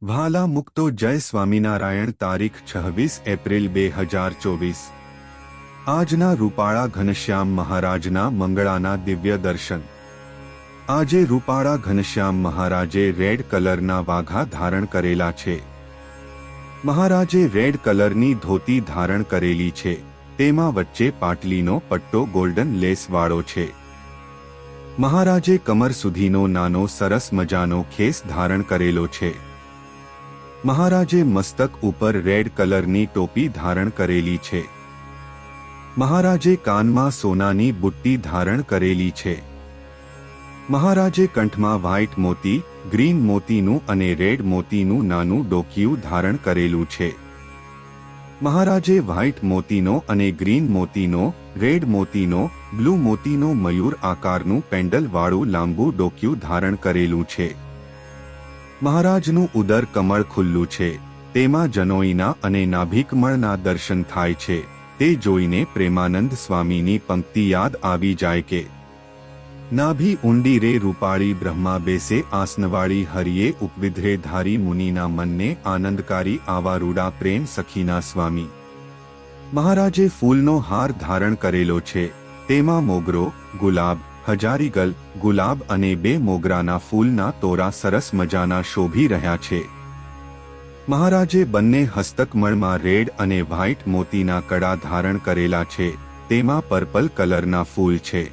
ભાલા મુક્તો જય સ્વામિનારાયણ તારીખ 26 એપ્રિલ 2024 આજના રૂપાળા ઘનશ્યામ મહારાજના મંગળાના દિવ્ય દર્શન। આજે રૂપાળા ઘનશ્યામ મહારાજે રેડ કલરના વાઘા ધારણ કરેલા છે। મહારાજે રેડ કલરની ધોતી ધારણ કરેલી છે, તેમાં વચ્ચે પાટલીનો પટ્ટો ગોલ્ડન લેસ વાળો છે। મહારાજે કમર સુધીનો નાનો સરસ મજાનો ખેસ ધારણ કરેલો છે। મહારાજે મસ્તક ઉપર રેડ કલરની ટોપી ધારણ કરેલી છે। મહારાજે કાનમાં સોનાની બુટ્ટી ધારણ કરેલી છે। મહારાજે કંઠમાં વ્હાઇટ મોતી, ગ્રીન મોતીનું અને રેડ મોતીનું નાનું ડોકિયું ધારણ કરેલું છે। મહારાજે વ્હાઇટ મોતીનો અને ગ્રીન મોતીનો, રેડ મોતીનો, બ્લુ મોતીનો મયુર આકારનું પેન્ડલ વાળું લાંબુ ડોકિયું ધારણ કરેલું છે। મહારાજનું ઉદર કમળ ખુલ્લું છે, તેમાં જનોઈના અને નાભિકમળના દર્શન થાય છે। તે જોઈને પ્રેમાનંદ સ્વામીની પંક્તિ યાદ આવી જાય કે નાભી ઊંડી રે રૂપાળી બ્રહ્મા બેસે આસનવાળી હરિયે ઉપવિધરે ધારી મુનિના મનને આનંદકારી આવા રૂડા પ્રેમ સખીના સ્વામી। મહારાજે ફૂલનો હાર ધારણ કરેલો છે, તેમાં મોગરો, ગુલાબ, હજારીગલ, ગુલાબ અને બે મોગરાના ફૂલના તોરા સરસ મજાના શોભી રહ્યા છે। મહારાજે બંને હસ્તકમળમાં રેડ અને વ્હાઇટ મોતીના કડા ધારણ કરેલા છે, તેમાં પર્પલ કલરના ફૂલ છે।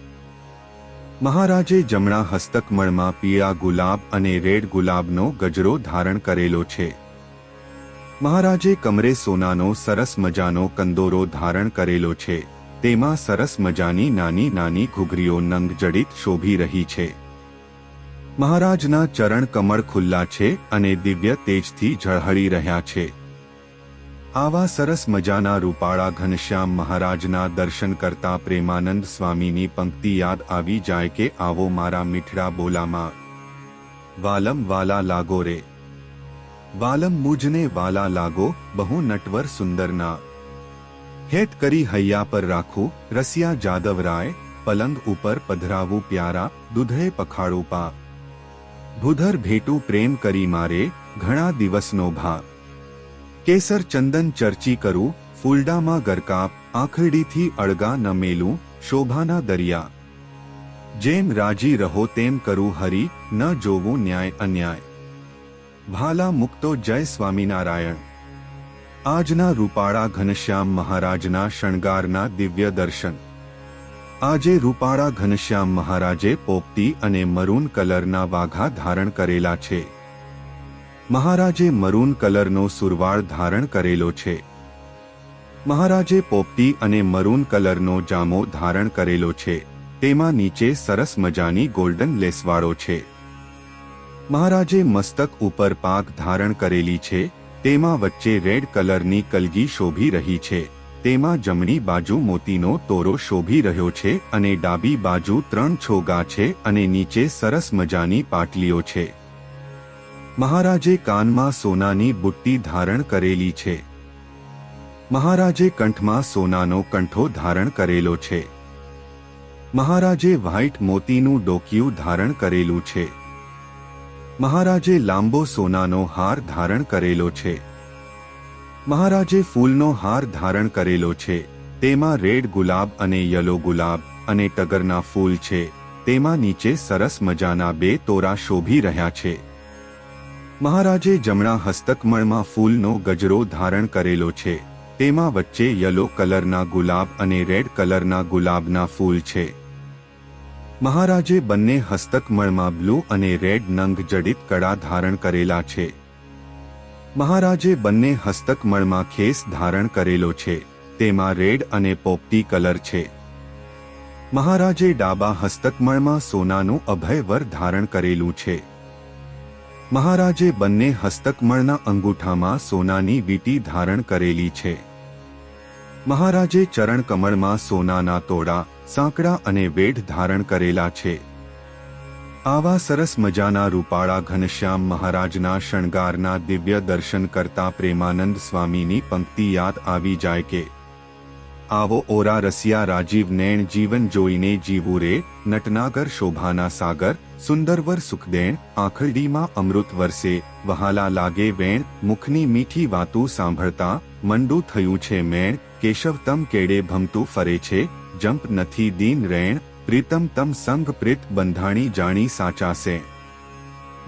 મહારાજે જમણા હસ્તકમળમાં પીળા ગુલાબ અને રેડ ગુલાબનો ગજરો ધારણ કરેલો છે। મહારાજે કમરે સોનાનો સરસ મજાનો કંદોરો ધારણ કરેલો છે, તેમાં સરસ મજાની નાની નાની ઘૂઘરીઓ નંગ જડિત શોભી રહી છે। મહારાજના ચરણ કમળ ખુલ્લા છે અને દિવ્ય તેજથી ઝળહળી રહ્યા છે। આવા સરસ મજાના રૂપાળા ઘનશ્યામ મહારાજના દર્શન કરતા પ્રેમાનંદ સ્વામીની પંક્તિ યાદ આવી જાય કે આવો મારા મીઠડા બોલામાં વાલમ વાલા લાગો રે, વાલમ મુજને વાલા લાગો બહુ નટવર સુંદરના। હેત કરી હૈયા પર રાખું રસિયા જાદવ રાય, પલંગ ઉપર પધરાવું પ્યારા દૂધે પખાડું પા। ભૂધર ભેટું પ્રેમ કરી મારે ઘણા દિવસનો ભા। કેસર ચંદન ચર્ચી કરું ફૂલડામાં ગરકાપ, આંખડીથી અળગા ન મેલું શોભાના દરિયા। જેમ રાજી રહો તેમ કરું હરી, ન જોવું ન્યાય અન્યાય। ભાલા મુક્તો જય સ્વામિનારાયણ। આજના રૂપાળા ઘનશ્યામ મહારાજના શણગારના દિવ્ય દર્શન। આજે રૂપાળા ઘનશ્યામ મહારાજે પોપટી અને મરૂન કલરના વાઘા ધારણ કરેલા છે। મહારાજે મરૂન કલરનો સુરવાળ ધારણ કરેલો છે। મહારાજે પોપટી અને મરૂન કલરનો જામો ધારણ કરેલો છે, તેમાં નીચે સરસ મજાની ગોલ્ડન લેસવાળો છે। મહારાજે મસ્તક ઉપર પાક ધારણ કરેલી છે, તેમાં વચ્ચે રેડ કલરની કલગી શોભી રહી છે, તેમાં જમણી બાજુ મોતીનો તોરો શોભી રહ્યો છે અને ડાબી બાજુ 3 છોગા છે અને નીચે સરસ મજાની પાટલીઓ છે। મહારાજે કાનમાં સોનાની બુટ્ટી ધારણ કરેલી છે। મહારાજે કંઠમાં સોનાનો કંઠો ધારણ કરેલો છે। મહારાજે વ્હાઇટ મોતીનું ડોકિયું ધારણ કરેલું છે। મહારાજે લાંબો સોનાનો હાર ધારણ કરેલો છે। મહારાજે ફૂલનો હાર ધારણ કરેલો છે, તેમાં રેડ ગુલાબ અને યલો ગુલાબ અને ટગરના ફૂલ છે, તેમાં નીચે સરસ મજાના બે તોરા શોભી રહ્યા છે। મહારાજે જમણા હસ્તકમળમાં ફૂલનો ગજરો ધારણ કરેલો છે, તેમાં વચ્ચે યલો કલરના ગુલાબ અને રેડ કલરના ગુલાબના ફૂલ છે। મહારાજે બંને હસ્તકમળમાં બ્લુ અને રેડ નંગ જડિત કડા ધારણ કરેલા છે। મહારાજે બંને હસ્તકમળમાં ખેસ ધારણ કરેલો છે, તેમાં રેડ અને પોપટી કલર છે। મહારાજે ડાબા હસ્તકમળમાં સોનાનું અભયવર ધારણ કરેલું છે। મહારાજે બંને હસ્તકમળના અંગૂઠામાં સોનાની વીંટી ધારણ કરેલી છે। મહારાજે ચરણ કમળમાં સોનાના તોડા, સાંકડા અને વેઢ ધારણ કરેલા છે। આવા સરસ મજાના રૂપાળા ઘનશ્યામ મહારાજના શણગારના દિવ્ય દર્શન કરતા પ્રેમાનંદ સ્વામીની પંક્તિ યાદ આવી જાય કે આવો ઓરા રસિયા રાજીવ નૈણ જીવન જોઈને જીવું રે, નટનાગર શોભાના સાગર, સુંદરવર સુખદેણ, આંખડીમાં અમૃત વરસે, વહાલા લાગે વેણ, મુખની મીઠી વાતું સાંભળતા મંડું થયું છે મેણ, કેશવ તમ કેડે ભમતું ફરે છે, જંપ નથી દીન રેણ, પ્રીતમ તમ સંગ પ્રીત બંધાણી જાણી સાચાશે.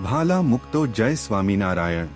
ભાલા મુક્તો. જય સ્વામિનારાયણ.